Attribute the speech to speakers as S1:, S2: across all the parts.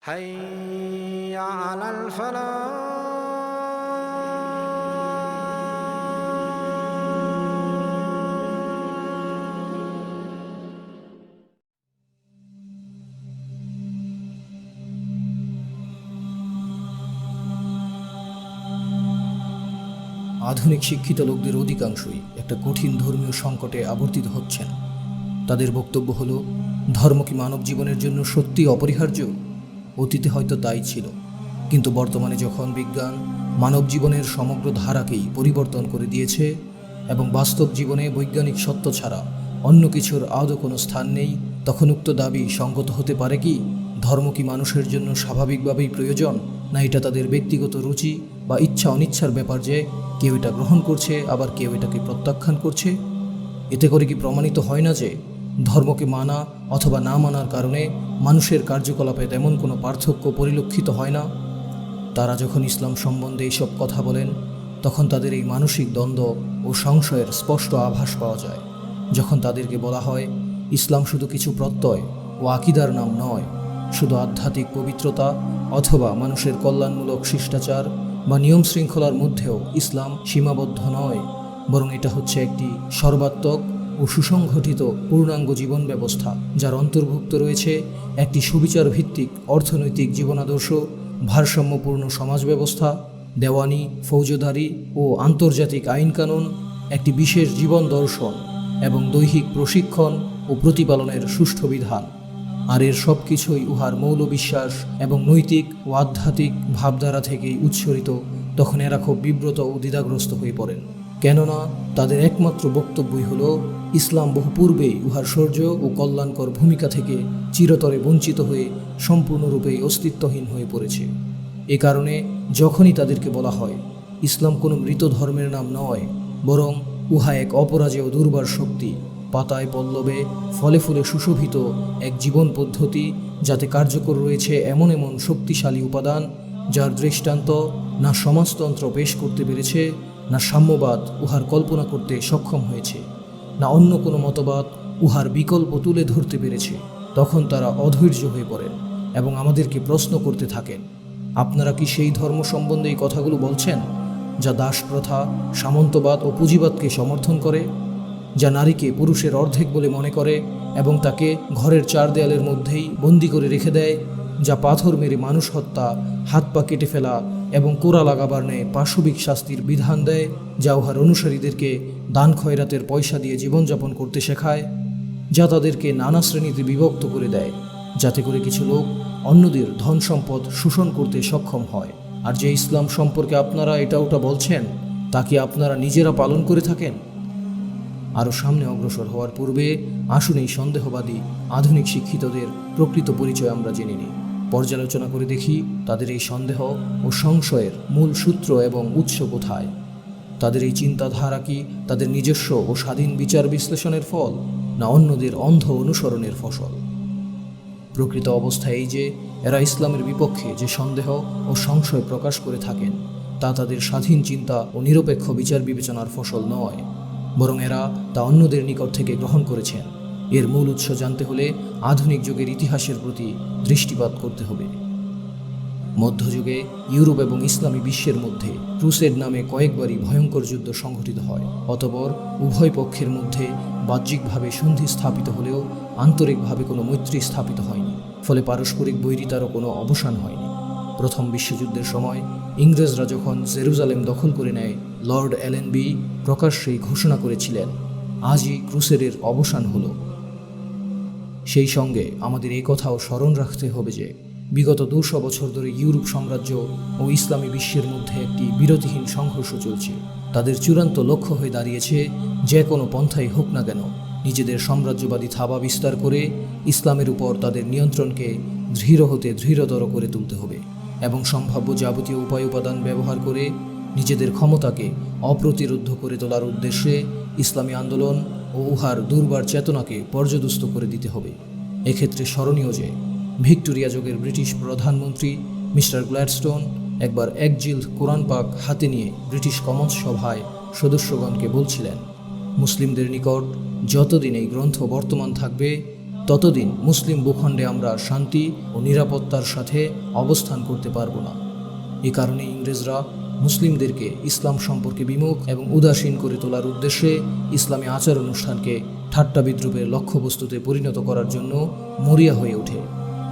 S1: حي على الفلاح।
S2: আধুনিক শিক্ষিত লোকদের অধিকাংশই একটা কঠিন ধর্মীয় সংকটে আবর্তিত হচ্ছেন। তাদের বক্তব্য হলো, ধর্ম কি মানব জীবনের জন্য সত্যি অপরিহার্য? অতীতে হয়তো তাই ছিল, কিন্তু বর্তমানে যখন বিজ্ঞান মানব জীবনের সমগ্র ধারাকেই পরিবর্তন করে দিয়েছে এবং বাস্তব জীবনে বৈজ্ঞানিক সত্য ছাড়া অন্য কিছুর আদৌ কোনো স্থান নেই, তখন উক্ত দাবি সঙ্গত হতে পারে কি? ধর্ম কি মানুষের জন্য স্বাভাবিকভাবেই প্রয়োজন, না এটা তাদের ব্যক্তিগত রুচি বা ইচ্ছা অনিচ্ছার ব্যাপার যে কেউ এটা গ্রহণ করছে আবার কেউ এটাকে প্রত্যাখ্যান করছে? এতে করে কি প্রমাণিত হয় না যে ধর্মকে মানা অথবা না মানার কারণে মানুষের কার্যকলাপে তেমন কোনো পার্থক্য পরিলক্ষিত হয় না? তারা যখন ইসলাম সম্বন্ধে এইসব কথা বলেন, তখন তাদের এই মানসিক দ্বন্দ্ব ও সংশয়ের স্পষ্ট আভাস পাওয়া যায়। যখন তাদেরকে বলা হয় ইসলাম শুধু কিছু প্রত্যয় ও আকিদার নাম নয়, শুধু আধ্যাত্মিক পবিত্রতা অথবা মানুষের কল্যাণমূলক শিষ্টাচার বা নিয়ম শৃঙ্খলার মধ্যেও ইসলাম সীমাবদ্ধ নয়, বরং এটা হচ্ছে একটি সর্বাত্মক ও সুসংগঠিত পূর্ণাঙ্গ জীবন ব্যবস্থা, যার অন্তর্ভুক্ত রয়েছে একটি সুবিচার ভিত্তিক অর্থনৈতিক জীবনাদর্শ, ভারসাম্যপূর্ণ সমাজ ব্যবস্থা, দেওয়ানি, ফৌজদারি ও আন্তর্জাতিক আইনকানুন, একটি বিশেষ জীবন দর্শন এবং দৈহিক প্রশিক্ষণ ও প্রতিপালনের সুষ্ঠু বিধান। আর এর সব কিছুই উহার মৌল বিশ্বাস এবং নৈতিক ও আধ্যাত্মিক ভাবধারা থেকেই উৎসরিত। তখন এরা খুব বিব্রত ও দ্বিধাগ্রস্ত হয়ে পড়েন, কেননা তাদের একমাত্র বক্তব্যই হলো ইসলাম বহু পূর্বেই উহার শৌর্য ও কল্যাণকর ভূমিকা থেকে চিরতরে বঞ্চিত হয়ে সম্পূর্ণরূপেই অস্তিত্বহীন হয়ে পড়েছে। এ কারণে যখনই তাদেরকে বলা হয় ইসলাম কোনো মৃত ধর্মের নাম নয়, বরং উহা এক অপরাজেয় দুর্বার শক্তি, পাতায় পল্লবে ফলে ফুলে সুশোভিত এক জীবন পদ্ধতি, যাতে কার্যকর রয়েছে এমন এমন শক্তিশালী উপাদান যার দৃষ্টান্ত না সমাজতন্ত্র পেশ করতে পেরেছে, না সাম্যবাদ উহার কল্পনা করতে সক্ষম হয়েছে, না অন্য কোনো মতবাদ উহার বিকল্প তুলে ধরতে পেরেছে, তখন তারা অধৈর্য হয়ে পড়েন এবং আমাদেরকে প্রশ্ন করতে থাকেন, আপনারা কি সেই ধর্ম সম্বন্ধে এই কথাগুলো বলছেন যা দাস প্রথা, সামন্তবাদ ও পুঁজিবাদকে সমর্থন করে, যা নারীকে পুরুষের অর্ধেক বলে মনে করে এবং তাকে ঘরের চার দেয়ালের মধ্যেই বন্দি করে রেখে দেয়, যা পাথর মেরে মানুষ হত্যা, হাত পা কেটে ফেলা এবং কোড়া লাগাবার ন্যায় পাশবিক শাস্তির বিধান দেয়, যা উহার অনুসারীদেরকে দান খয়রাতের পয়সা দিয়ে জীবনযাপন করতে শেখায়, যা তাদেরকে নানা শ্রেণীতে বিভক্ত করে দেয়, যাতে করে কিছু লোক অন্যদের ধন সম্পদ শোষণ করতে সক্ষম হয়। আর যে ইসলাম সম্পর্কে আপনারা এটা ওটা বলছেন, তা কি আপনারা নিজেরা পালন করে থাকেন? আরও সামনে অগ্রসর হওয়ার পূর্বে আসুন এই সন্দেহবাদী আধুনিক শিক্ষিতদের প্রকৃত পরিচয় আমরা জেনে নিই। পর্যালোচনা করে দেখি তাদের এই সন্দেহ ও সংশয়ের মূল সূত্র এবং উৎস কোথায়। তাদের এই চিন্তাধারা কি তাদের নিজস্ব ও স্বাধীন বিচার বিশ্লেষণের ফল, না অন্যদের অন্ধ অনুসরণের ফসল? প্রকৃত অবস্থা এই যে এরা ইসলামের বিপক্ষে যে সন্দেহ ও সংশয় প্রকাশ করে থাকেন, তা তাদের স্বাধীন চিন্তা ও নিরপেক্ষ বিচার বিবেচনার ফসল নয়, বরং এরা তা অন্যদের নিকট থেকে গ্রহণ করেছেন। এর মূল উৎস জানতে হলে আধুনিক যুগের ইতিহাসের প্রতি দৃষ্টিপাত করতে হবে। মধ্যযুগে ইউরোপ এবং ইসলামী বিশ্বের মধ্যে ক্রুসেড নামে কয়েকবারই ভয়ঙ্কর যুদ্ধ সংঘটিত হয়। অতঃপর উভয় পক্ষের মধ্যে বাহ্যিকভাবে সন্ধি স্থাপিত হলেও আন্তরিকভাবে কোনো মৈত্রী স্থাপিত হয়নি, ফলে পারস্পরিক বৈরিতারও কোনো অবসান হয়নি। প্রথম বিশ্বযুদ্ধের সময় ইংরেজরা যখন জেরুজালেম দখল করে নেয়, লর্ড এলেনবি প্রকাশ্যেই ঘোষণা করেছিলেন, আজই ক্রুসেডের অবসান হলো। সেই সঙ্গে আমাদের এই কথাও স্মরণ রাখতে হবে যে বিগত 200 বছর ধরে ইউরোপ সাম্রাজ্য ও ইসলামী বিশ্বের মধ্যে একটি বিরতিহীন সংঘর্ষ চলছে। তাদের চূড়ান্ত লক্ষ্য হয়ে দাঁড়িয়েছে যে কোনো পন্থাই হোক না কেন নিজেদের সাম্রাজ্যবাদী থাবা বিস্তার করে ইসলামের উপর তাদের নিয়ন্ত্রণকে দৃঢ় হতে দৃঢ়তর করে তুলতে হবে এবং সম্ভাব্য যাবতীয় উপায় উপাদান ব্যবহার করে নিজেদের ক্ষমতাকে অপ্রতিরোধ্য করে তোলার উদ্দেশ্যে ইসলামী আন্দোলন ও উহার দুর্বার চেতনাকে পর্যদুস্ত করে দিতে হবে। এক্ষেত্রে স্মরণীয় যে ভিক্টোরিয়া যুগের ব্রিটিশ প্রধানমন্ত্রী মিস্টার গ্ল্যাডস্টোন একবার একজিল্দ কোরআন পাক হাতে নিয়ে ব্রিটিশ কমন্স সভায় সদস্যগণকে বলছিলেন, মুসলিমদের নিকট যতদিন এই গ্রন্থ বর্তমান থাকবে ততদিন মুসলিম ভূখণ্ডে আমরা শান্তি ও নিরাপত্তার সাথে অবস্থান করতে পারব না। এ কারণে ইংরেজরা মুসলিমদেরকে ইসলাম সম্পর্কে বিমুখ এবং উদাসীন করে তোলার উদ্দেশ্যে ইসলামী আচার অনুষ্ঠানকে ঠাট্টা বিদ্রুপের লক্ষ্যবস্তুতে পরিণত করার জন্য মরিয়া হয়ে ওঠে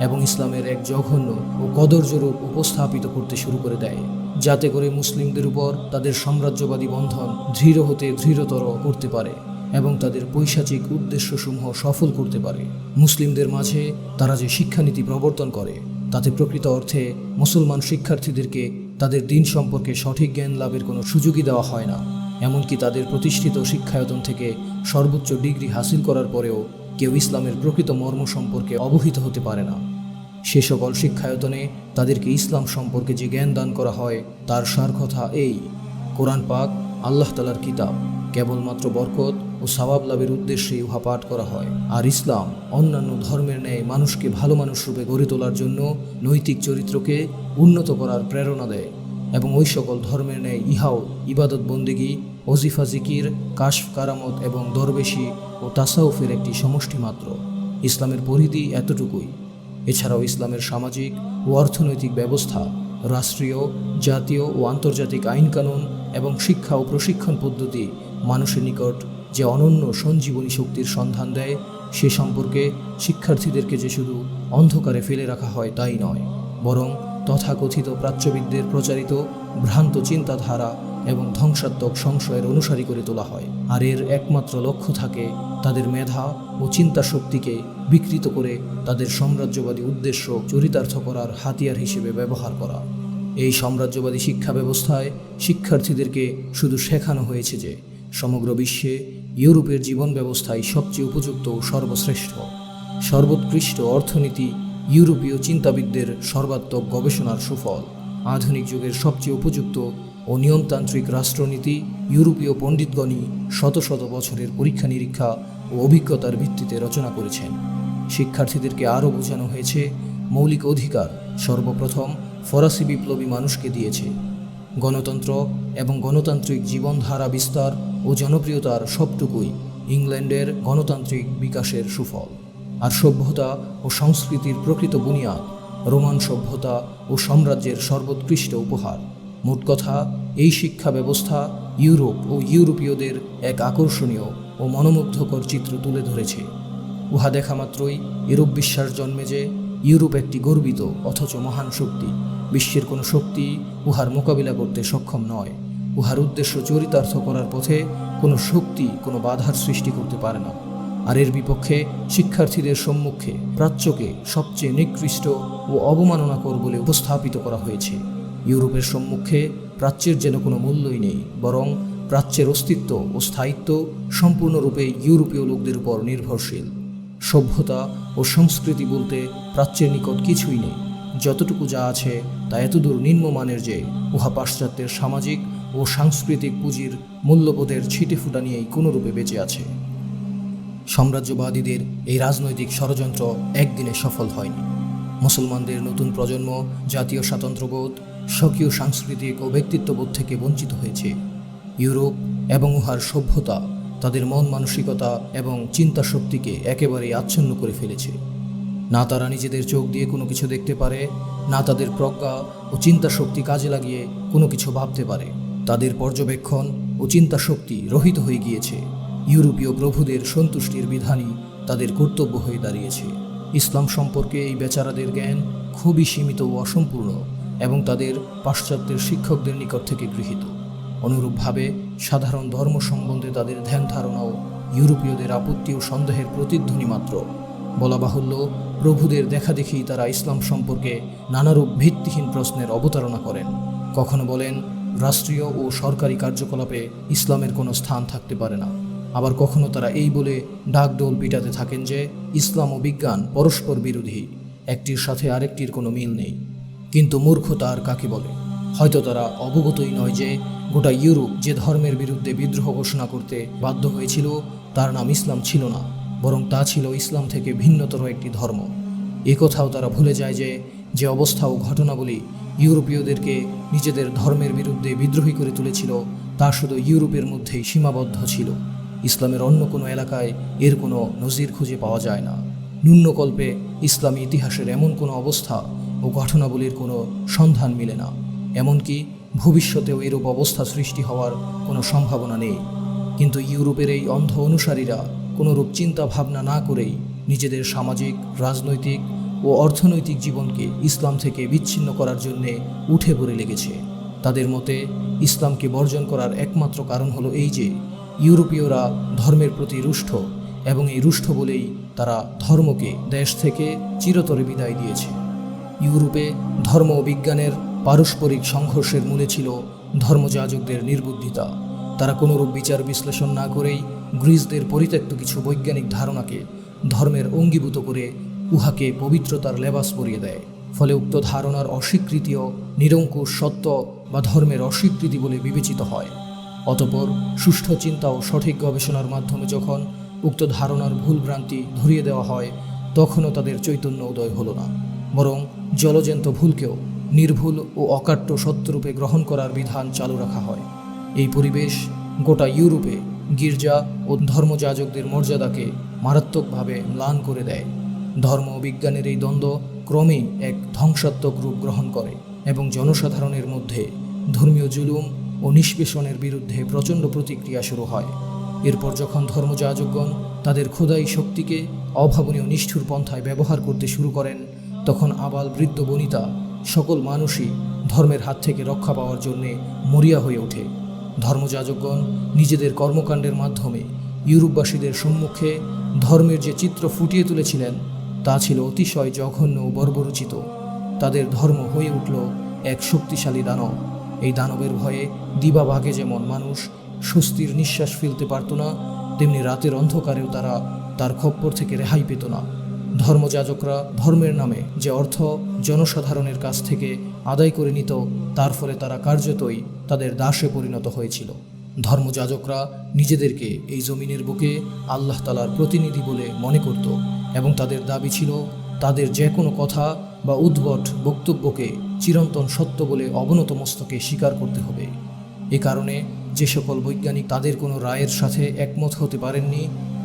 S2: এবং ইসলামের এক জঘন্য ও কদর্য রূপ উপস্থাপিত করতে শুরু করে দেয়, যাতে করে মুসলিমদের উপর তাদের সাম্রাজ্যবাদী বন্ধন দৃঢ় হতে দৃঢ়তর করতে পারে এবং তাদের পৈশাচিক উদ্দেশ্যসমূহ সফল করতে পারে। মুসলিমদের মাঝে তারা যে শিক্ষানীতি প্রবর্তন করে তাতে প্রকৃত অর্থে মুসলমান শিক্ষার্থীদেরকে তাদের দিন সম্পর্কে সঠিক জ্ঞান লাভের কোনো সুযোগই দেওয়া হয় না। এমনকি তাদের প্রতিষ্ঠিত শিক্ষায়তন থেকে সর্বোচ্চ ডিগ্রি হাসিল করার পরেও কেউ ইসলামের প্রকৃত মর্ম সম্পর্কে অবহিত হতে পারে না। সে সকল শিক্ষায়তনে তাদেরকে ইসলাম সম্পর্কে যে জ্ঞান দান করা হয় তার সার কথা এই: কোরআন পাক আল্লাহ তাআলার কিতাব, কেবলমাত্র বরকত ও সওয়াব লাভের উদ্দেশ্যে উহা পাঠ করা হয়। আর ইসলাম অন্যান্য ধর্মের ন্যায় মানুষকে ভালো মানুষ রূপে গড়ে তোলার জন্য নৈতিক চরিত্রকে উন্নত করার প্রেরণা দেয় এবং ওই সকল ধর্মের ন্যায় ইহাও ইবাদত বন্দেগী, ওজিফা জিকির, কাশফ কারামত এবং দরবেশি ও তাসাউফের একটি সমষ্টি মাত্র। ইসলামের পরিধি এতটুকুই। এছাড়াও ইসলামের সামাজিক ও অর্থনৈতিক ব্যবস্থা, রাষ্ট্রীয়, জাতীয় ও আন্তর্জাতিক আইনকানুন এবং শিক্ষা ও প্রশিক্ষণ পদ্ধতি মানুষের নিকট যে অনন্য সঞ্জীবনী শক্তির সন্ধান দেয়, সে সম্পর্কে শিক্ষার্থীদেরকে যে শুধু অন্ধকারে ফেলে রাখা হয় তাই নয়, বরং তথাকথিত প্রাচ্যবিদদের প্রচারিত ভ্রান্ত চিন্তাধারা এবং ধ্বংসাত্মক সংশয়ের অনুসারী করে তোলা হয়। আর এর একমাত্র লক্ষ্য থাকে তাদের মেধা ও চিন্তা শক্তিকে বিকৃত করে তাদের সাম্রাজ্যবাদী উদ্দেশ্য চরিতার্থ করার হাতিয়ার হিসেবে ব্যবহার করা। এই সাম্রাজ্যবাদী শিক্ষা ব্যবস্থায় শিক্ষার্থীদেরকে শুধু শেখানো হয়েছে যে সমগ্র বিশ্বে ইউরোপের জীবন ব্যবস্থাই সবচেয়ে উপযুক্ত ও সর্বশ্রেষ্ঠ। সর্বোৎকৃষ্ট অর্থনীতি ইউরোপীয় চিন্তাবিদদের সর্বাত্মক গবেষণার সুফল। আধুনিক যুগের সবচেয়ে উপযুক্ত ও নিয়মতান্ত্রিক রাষ্ট্রনীতি ইউরোপীয় পণ্ডিতগণই শত শত বছরের পরীক্ষা নিরীক্ষা ও অভিজ্ঞতার ভিত্তিতে রচনা করেছেন। শিক্ষার্থীদেরকে আরও বোঝানো হয়েছে মৌলিক অধিকার সর্বপ্রথম ফরাসি বিপ্লবী মানুষকে দিয়েছে। গণতন্ত্র এবং গণতান্ত্রিক জীবনধারা বিস্তার ও জনপ্রিয়তার সবটুকুই ইংল্যান্ডের গণতান্ত্রিক বিকাশের সুফল। আর সভ্যতা ও সংস্কৃতির প্রকৃত বুনিয়াদ রোমান সভ্যতা ও সাম্রাজ্যের সর্বোৎকৃষ্ট উপহার। মোট কথা, এই শিক্ষা ব্যবস্থা ইউরোপ ও ইউরোপীয়দের এক আকর্ষণীয় ও মনোমুগ্ধকর চিত্র তুলে ধরেছে। উহা দেখা মাত্রই এরূপ বিশ্বাস জন্মে যে ইউরোপ একটি গর্বিত অথচ মহান শক্তি। বিশ্বের কোনো শক্তি উহার মোকাবিলা করতে সক্ষম নয়। উহার উদ্দেশ্য চরিতার্থ করার পথে কোনো শক্তি কোনো বাধার সৃষ্টি করতে পারে না। আর এর বিপক্ষে শিক্ষার্থীদের সম্মুখে প্রাচ্যকে সবচেয়ে নিকৃষ্ট ও অবমাননাকর বলে উপস্থাপিত করা হয়েছে। ইউরোপের সম্মুখে প্রাচ্যের যেন কোনো মূল্যই নেই, বরং প্রাচ্যের অস্তিত্ব ও স্থায়িত্ব সম্পূর্ণরূপে ইউরোপীয় লোকদের উপর নির্ভরশীল। সভ্যতা ও সংস্কৃতি বলতে প্রাচ্যের নিকট কিছুই নেই। যতটুকু যা আছে তা এতদূর নিম্নমানের যে উহা পাশ্চাত্যের সামাজিক ও সাংস্কৃতিক পুঁজির মূল্যবোধের ছিটেফুটা নিয়েই কোনোরূপে বেঁচে আছে। সাম্রাজ্যবাদীদের এই রাজনৈতিক ষড়যন্ত্র একদিনে সফল হয়নি। মুসলমানদের নতুন প্রজন্ম জাতীয় স্বাতন্ত্র্যবোধ, স্বকীয় সাংস্কৃতিক ও ব্যক্তিত্ববোধ থেকে বঞ্চিত হয়েছে। ইউরোপ এবং উহার সভ্যতা তাদের মন মানসিকতা এবং চিন্তা শক্তিকে একেবারেই আচ্ছন্ন করে ফেলেছে। না তারা নিজেদের চোখ দিয়ে কোনো কিছু দেখতে পারে, না তাদের প্রজ্ঞা ও চিন্তা শক্তি কাজে লাগিয়ে কোনো কিছু ভাবতে পারে। তাদের পর্যবেক্ষণ ও চিন্তা শক্তি রহিত হয়ে গিয়েছে। ইউরোপীয় প্রভুদের সন্তুষ্টির বিধানই তাদের কর্তব্য হয়ে দাঁড়িয়েছে। ইসলাম সম্পর্কে এই বেচারাদের জ্ঞান খুবই সীমিত ও অসম্পূর্ণ এবং তাদের পাশ্চাত্যের শিক্ষকদের নিকট থেকে গৃহীত। অনুরূপভাবে সাধারণ ধর্ম সম্বন্ধে তাদের ধ্যান ধারণাও ইউরোপীয়দের আপত্তি ও সন্দেহের প্রতিধ্বনি মাত্র। বলা বাহুল্য, প্রভুদের দেখাদেখি তারা ইসলাম সম্পর্কে নানারূপ ভিত্তিহীন প্রশ্নের অবতারণা করেন। কখনো বলেন রাষ্ট্রীয় ও সরকারি কার্যকলাপে ইসলামের কোনো স্থান থাকতে পারে না, আবার কখনো তারা এই বলে ডাকডোল পিটাতে থাকেন যে ইসলাম ও বিজ্ঞান পরস্পর বিরোধী, একটির সাথে আরেকটির কোনো মিল নেই। কিন্তু মূর্খতা আর কাকে বলে? হয়তো তারা অবগতই নয় যে গোটা ইউরোপ যে ধর্মের বিরুদ্ধে বিদ্রোহ ঘোষণা করতে বাধ্য হয়েছিল তার নাম ইসলাম ছিল না, বরং তা ছিল ইসলাম থেকে ভিন্নতর একটি ধর্ম। এ কথাও তারা ভুলে যায় যে যে অবস্থা ও ঘটনাবলী ইউরোপীয়দেরকে নিজেদের ধর্মের বিরুদ্ধে বিদ্রোহী করে তুলেছিল তা শুধু ইউরোপের মধ্যেই সীমাবদ্ধ ছিল। ইসলামের অন্য কোনো এলাকায় এর কোনো নজির খুঁজে পাওয়া যায় না। ন্যূনকল্পে ইসলামী ইতিহাসের এমন কোনো অবস্থা ও ঘটনাবলীর কোনো সন্ধান মিলে না। এমনকি ভবিষ্যতেও এরূপ অবস্থা সৃষ্টি হওয়ার কোনো সম্ভাবনা নেই। কিন্তু ইউরোপের এই অন্ধ অনুসারীরা কোনোরূপ চিন্তা ভাবনা না করেই নিজেদের সামাজিক, রাজনৈতিক ও অর্থনৈতিক জীবনকে ইসলাম থেকে বিচ্ছিন্ন করার জন্যে উঠে পড়ে লেগেছে। তাদের মতে ইসলামকে বর্জন করার একমাত্র কারণ হলো এই যে ইউরোপীয়রা ধর্মের প্রতি রুষ্ট, এবং এই রুষ্ট বলেই তারা ধর্মকে দেশ থেকে চিরতরে বিদায় দিয়েছে। ইউরোপে ধর্ম ও বিজ্ঞানের পারস্পরিক সংঘর্ষের মূলে ছিল ধর্মযাজকদের নির্বুদ্ধিতা। তারা কোনোরূপ বিচার বিশ্লেষণ না করেই গ্রিসদের পরিত্যক্ত কিছু বৈজ্ঞানিক ধারণাকে ধর্মের অঙ্গীভূত করে উহাকে পবিত্রতার লেবাস পরিয়ে দেয়। ফলে উক্ত ধারণার অস্বীকৃতিও নিরঙ্কুশ সত্য বা ধর্মের অস্বীকৃতি বলে বিবেচিত হয়। অতঃপর সুষ্ঠু চিন্তা ও সঠিক গবেষণার মাধ্যমে যখন উক্ত ধারণার ভুলভ্রান্তি ধরিয়ে দেওয়া হয়, তখনও তাদের চৈতন্য উদয় হলো না, বরং জলজন্ত ভুলকেও নির্ভুল ও অকাট্য সত্যরূপে গ্রহণ করার বিধান চালু রাখা হয়। এই পরিবেশ গোটা ইউরোপে গির্জা ও ধর্মযাজকদের মর্যাদাকে মারাত্মকভাবে ম্লান করে দেয়। ধর্ম ও বিজ্ঞানের এই দ্বন্দ্ব ক্রমেই এক ধ্বংসাত্মক রূপ গ্রহণ করে এবং জনসাধারণের মধ্যে ধর্মীয় জুলুম ও নিষ্পেষণের বিরুদ্ধে প্রচণ্ড প্রতিক্রিয়া শুরু হয়। এরপর যখন ধর্মযাজকগণ তাদের খোদাই শক্তিকে অভাবনীয় নিষ্ঠুর পন্থায় ব্যবহার করতে শুরু করেন, তখন আবাল বৃদ্ধ বনিতা সকল মানুষই ধর্মের হাত থেকে রক্ষা পাওয়ার জন্যে মরিয়া হয়ে ওঠে। ধর্মযাজকগণ নিজেদের কর্মকাণ্ডের মাধ্যমে ইউরোপবাসীদের সম্মুখে ধর্মের যে চিত্র ফুটিয়ে তুলেছিলেন তা ছিল অতিশয় জঘন্য ও বর্বরোচিত। তাদের ধর্ম হয়ে উঠল এক শক্তিশালী দানব। এই দানবের ভয়ে দিবাভাগে যেমন মানুষ স্বস্তির নিঃশ্বাস ফেলতে পারত না, তেমনি রাতের অন্ধকারেও তারা তার খপ্পর থেকে রেহাই পেত না। ধর্মযাজকরা ধর্মের নামে যে অর্থ জনসাধারণের কাছ থেকে আদায় করে নিত, তার ফলে তারা কার্যতই তাদের দাসে পরিণত হয়েছিল। ধর্মযাজকরা নিজেদেরকে এই জমিনের বুকে আল্লাহ তাআলার প্রতিনিধি বলে মনে করত এবং তাদের দাবি ছিল তাদের যে কোনো কথা বা উদ্ভট বক্তব্যকে চিরন্তন সত্য বলে অবনত মস্তকে স্বীকার করতে হবে। এ কারণে যে সকল বৈজ্ঞানিক তাদের কোনো রায়ের সাথে একমত হতে পারেননি,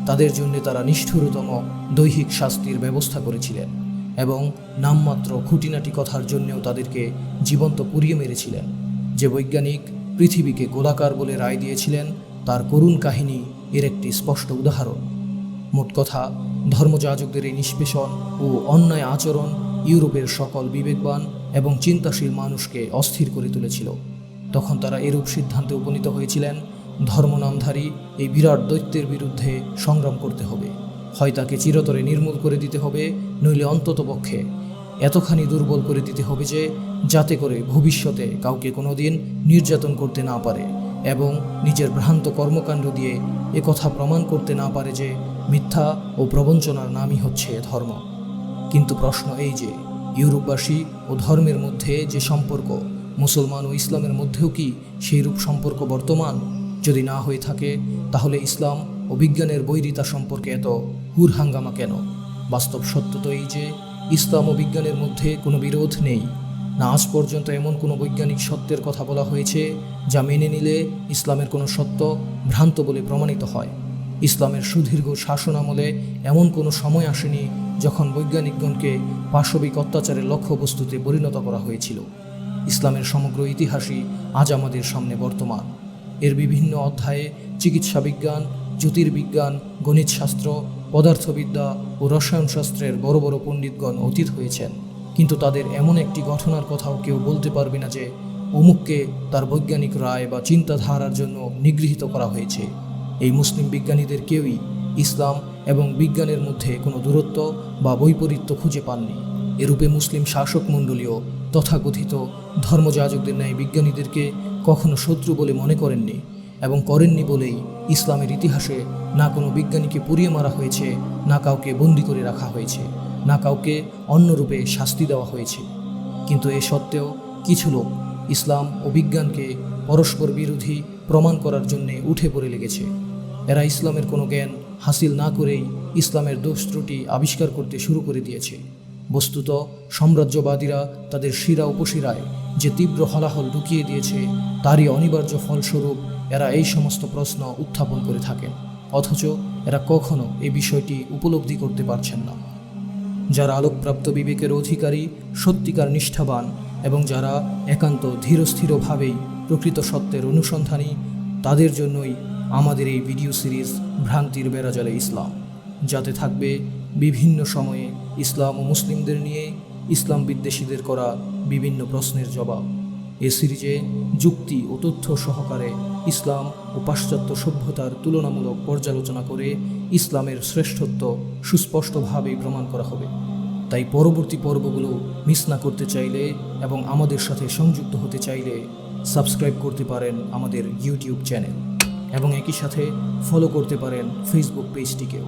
S2: তাদের জন্য তারা নিষ্ঠুরতম দৈহিক শাস্তির ব্যবস্থা করেছিলেন এবং নামমাত্র খুঁটিনাটি কথার জন্যেও তাদেরকে জীবন্ত পুড়িয়ে মেরেছিলেন। যে বৈজ্ঞানিক পৃথিবীকে গোলাকার বলে রায় দিয়েছিলেন, তার করুণ কাহিনী এর একটি স্পষ্ট উদাহরণ। মোট কথা, ধর্মযাজকদের এই নিষ্পেষণ ও অন্যায় আচরণ ইউরোপের সকল বিবেকবান এবং চিন্তাশীল মানুষকে অস্থির করে তুলেছিল। তখন তারা এরূপ সিদ্ধান্তে উপনীত হয়েছিলেন, ধর্মনামধারী এই বিরাট দৈত্যের বিরুদ্ধে সংগ্রাম করতে হবে। হয় তাকে চিরতরে নির্মূল করে দিতে হবে, নইলে অন্ততপক্ষে এতখানি দুর্বল করে দিতে হবে যে যাতে করে ভবিষ্যতে কাউকে কোনোদিন নির্যাতন করতে না পারে এবং নিজের ভ্রান্ত কর্মকাণ্ড দিয়ে কথা প্রমাণ করতে না পারে যে মিথ্যা ও প্রবঞ্চনার নামই হচ্ছে ধর্ম। কিন্তু প্রশ্ন এই যে ইউরোপবাসী ও ধর্মের মধ্যে যে সম্পর্ক, মুসলমান ও ইসলামের মধ্যেও কি সেইরূপ সম্পর্ক বর্তমান? যদি না হয়ে থাকে, তাহলে ইসলাম ও বিজ্ঞানের বৈরিতা সম্পর্কে এত হুরহাঙ্গামা কেন? বাস্তব সত্য তো এই যে ইসলাম ও বিজ্ঞানের মধ্যে কোনো বিরোধ নেই। না আজ পর্যন্ত এমন কোনো বৈজ্ঞানিক সত্যের কথা বলা হয়েছে যা মেনে নিলে ইসলামের কোনো সত্য ভ্রান্ত বলে প্রমাণিত হয়। ইসলামের সুদীর্ঘ শাসন আমলে এমন কোনো সময় আসেনি যখন বৈজ্ঞানিকগণকে পাশবিক অত্যাচারের লক্ষ্যবস্তুতে পরিণত করা হয়েছিল। ইসলামের সমগ্র ইতিহাসই আজ আমাদের সামনে বর্তমান। এর বিভিন্ন অধ্যায়ে চিকিৎসা বিজ্ঞান, জ্যোতির্বিজ্ঞান, গণিতশাস্ত্র, পদার্থবিদ্যা ও রসায়নশাস্ত্রের বড় বড় পণ্ডিতগণ অতীত হয়েছেন, কিন্তু তাদের এমন একটি ঘটনার কথাও কেউ বলতে পারবে না যে অমুককে তার বৈজ্ঞানিক রায় বা চিন্তাধারার জন্য নিগৃহীত করা হয়েছে। এই মুসলিম বিজ্ঞানীদের কেউই ইসলাম এবং বিজ্ঞানের মধ্যে কোনো দূরত্ব বা বৈপরীত্য খুঁজে পাননি। এরূপে মুসলিম শাসক মণ্ডলীও তথাকথিত ধর্মযাজকদের ন্যায় বিজ্ঞানীদেরকে কখনো শত্রু বলে মনে করেননি এবং করেননি বলেই ইসলামের ইতিহাসে না কোনো বিজ্ঞানীকে পুড়িয়ে মারা হয়েছে, না কাউকে বন্দি করে রাখা হয়েছে, না কাউকে অন্যরূপে শাস্তি দেওয়া হয়েছে। কিন্তু এ সত্ত্বেও কিছু লোক ইসলাম ও বিজ্ঞানকে পরস্পর বিরোধী প্রমাণ করার জন্যে উঠে পড়ে লেগেছে। এরা ইসলামের কোনো জ্ঞান হাসিল না করেই ইসলামের দোষ ত্রুটি আবিষ্কার করতে শুরু করে দিয়েছে। বস্তুত সাম্রাজ্যবাদীরা তাদের শিরা উপশিরায় যে তীব্র হলাহল ঢুকিয়ে দিয়েছে, তারই অনিবার্য ফলস্বরূপ এরা এই সমস্ত প্রশ্ন উত্থাপন করে থাকেন, অথচ এরা কখনো এই বিষয়টি উপলব্ধি করতে পারছেন না। যারা আলোকপ্রাপ্ত বিবেকের অধিকারী, সত্যিকার নিষ্ঠাবান এবং যারা একান্ত ধীরস্থিরভাবেই প্রকৃত সত্যের অনুসন্ধানী, তাদের জন্যই আমাদের এই ভিডিও সিরিজ ভ্রান্তির বেড়াজালে ইসলাম, যাতে থাকবে বিভিন্ন সময়ে ইসলাম ও মুসলিমদের নিয়ে ইসলাম বিদ্বেষীদের করা বিভিন্ন প্রশ্নের জবাব। এ সিরিজে যুক্তি ও তথ্য সহকারে ইসলাম ও পাশ্চাত্য সভ্যতার তুলনামূলক পর্যালোচনা করে ইসলামের শ্রেষ্ঠত্ব সুস্পষ্টভাবেই প্রমাণ করা হবে। তাই পরবর্তী পর্বগুলো মিস না করতে চাইলে এবং আমাদের সাথে সংযুক্ত হতে চাইলে সাবস্ক্রাইব করতে পারেন আমাদের ইউটিউব চ্যানেল এবং একই সাথে ফলো করতে পারেন ফেসবুক পেজটিকেও।